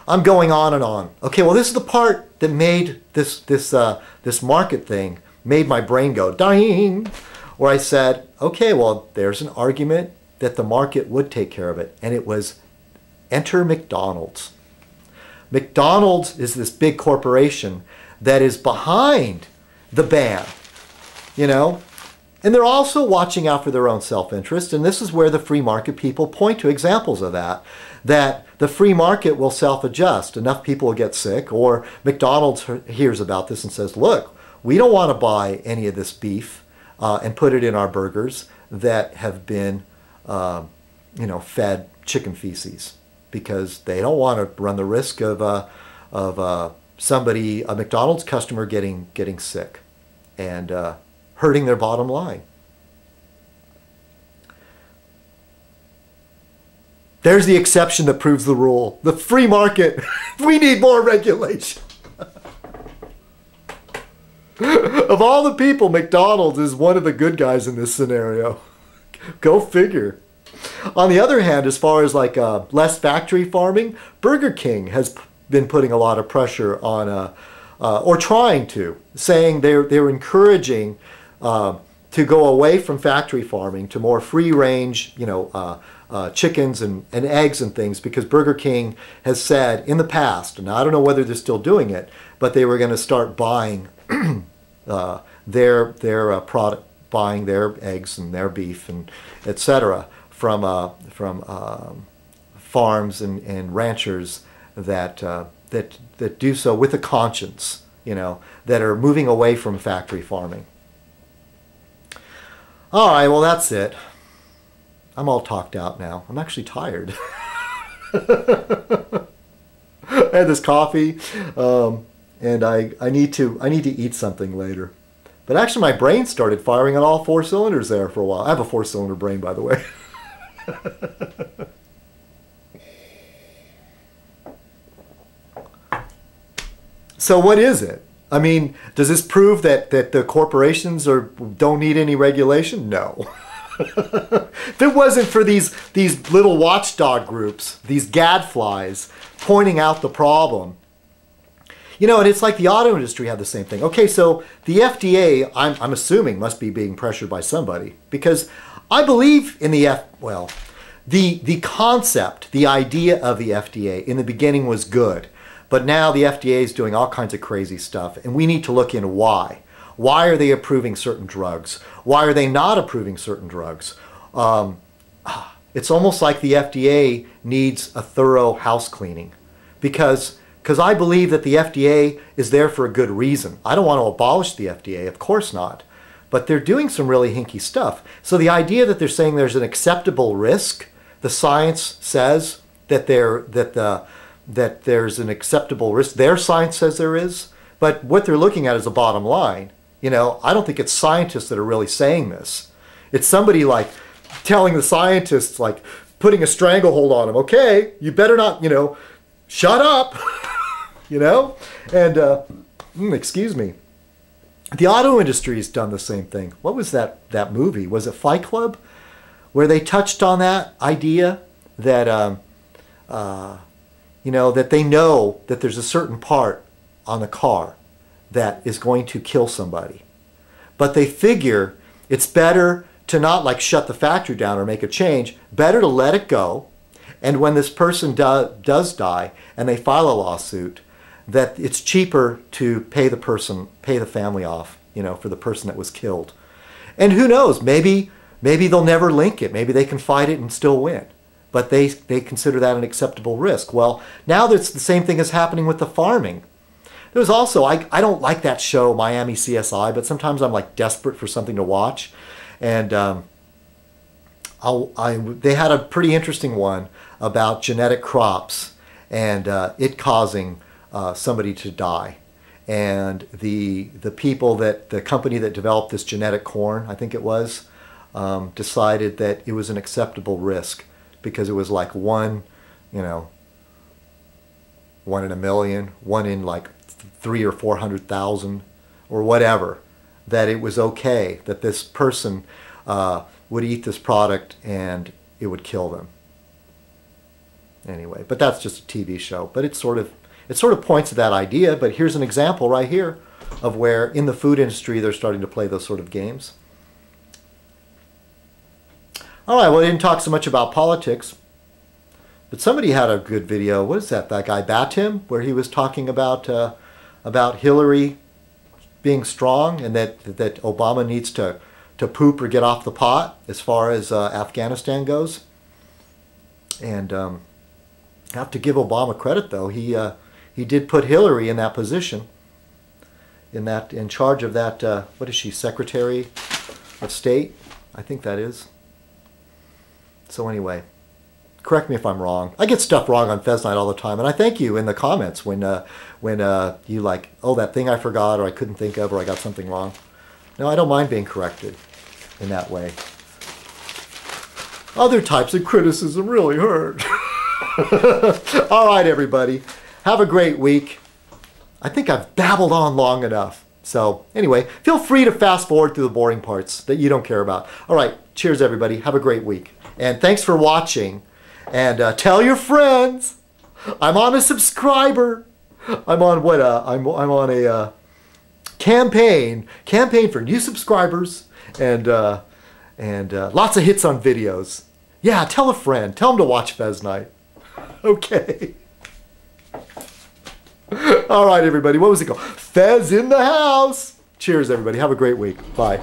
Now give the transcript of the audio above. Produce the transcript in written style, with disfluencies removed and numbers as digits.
I'm going on and on. Okay, well, this is the part that made this market thing, made my brain go ding, where I said, okay, well, there's an argument that the market would take care of it. And it was enter McDonald's. McDonald's is this big corporation that is behind the ban, you know? And they're also watching out for their own self-interest. And this is where the free market people point to examples of that the free market will self-adjust. Enough people will get sick, or McDonald's hears about this and says, look, we don't want to buy any of this beef and put it in our burgers that have been, fed chicken feces, because they don't want to run the risk of somebody, a McDonald's customer, getting sick and hurting their bottom line. There's the exception that proves the rule. The free market. We need more regulation. Of all the people, McDonald's is one of the good guys in this scenario. Go figure. On the other hand, as far as like less factory farming, Burger King has been putting a lot of pressure on, or trying to, saying they're encouraging to go away from factory farming to more free range, chickens and eggs and things, because Burger King has said in the past, and I don't know whether they're still doing it, but they were going to start buying their product, buying their eggs and their beef and etc. from farms and ranchers that do so with a conscience, that are moving away from factory farming. All right, well, that's it. I'm all talked out now. I'm actually tired. I had this coffee, and I need to eat something later. But actually, my brain started firing on all 4 cylinders there for a while. I have a 4-cylinder brain, by the way. So what is it? I mean, does this prove that the corporations don't need any regulation? No. If it wasn't for these little watchdog groups, these gadflies pointing out the problem, and it's like the auto industry had the same thing. Okay, so the FDA, I'm assuming, must be being pressured by somebody, because I believe in the concept, the idea of the FDA in the beginning was good. But now the FDA is doing all kinds of crazy stuff, and we need to look into why. Why are they approving certain drugs? Why are they not approving certain drugs? It's almost like the FDA needs a thorough house cleaning, because I believe that the FDA is there for a good reason. I don't want to abolish the FDA, of course not, but they're doing some really hinky stuff. So the idea that they're saying there's an acceptable risk, the science says that there's an acceptable risk. Their science says there is, but what they're looking at is the bottom line. I don't think it's scientists that are really saying this. It's somebody like telling the scientists, like putting a stranglehold on them. Okay, you better not, shut up, and excuse me. The auto industry has done the same thing. What was that movie? Was it Fight Club? Where they touched on that idea that, that they know that there's a certain part on the car that is going to kill somebody. But they figure it's better to not like shut the factory down or make a change, better to let it go. And when this person does die and they file a lawsuit, that it's cheaper to pay the family off, for the person that was killed. And who knows, maybe they'll never link it. Maybe they can fight it and still win. But they consider that an acceptable risk. Well, now that's the same thing is happening with the farming. There was also, I don't like that show, Miami CSI, but sometimes I'm like desperate for something to watch. And they had a pretty interesting one about genetic crops and it causing somebody to die. And the people the company that developed this genetic corn, I think it was, decided that it was an acceptable risk, because it was like one in a million, one in like 300,000 or 400,000 or whatever, that it was okay that this person would eat this product and it would kill them. Anyway, but that's just a TV show. But it sort of points to that idea. But here's an example right here of where in the food industry they're starting to play those sort of games. All right, well, I didn't talk so much about politics, but somebody had a good video. What is that? That guy Batim, where he was talking about Hillary being strong and that Obama needs to poop or get off the pot as far as Afghanistan goes. And I have to give Obama credit, though. He did put Hillary in that position, in charge of that. What is she, Secretary of State? I think that is. So anyway, correct me if I'm wrong. I get stuff wrong on Fez Night all the time, and I thank you in the comments when you like, oh, that thing I forgot, or I couldn't think of, or I got something wrong. No, I don't mind being corrected in that way. Other types of criticism really hurt. All right, everybody. Have a great week. I think I've babbled on long enough. So anyway, feel free to fast forward through the boring parts that you don't care about. All right, cheers, everybody. Have a great week. And thanks for watching. And tell your friends. I'm on a subscriber. I'm on what? I'm on a campaign for new subscribers and lots of hits on videos. Yeah, tell a friend. Tell them to watch Fez Night. Okay. All right, everybody. What was it called? Fez in the house. Cheers, everybody. Have a great week. Bye.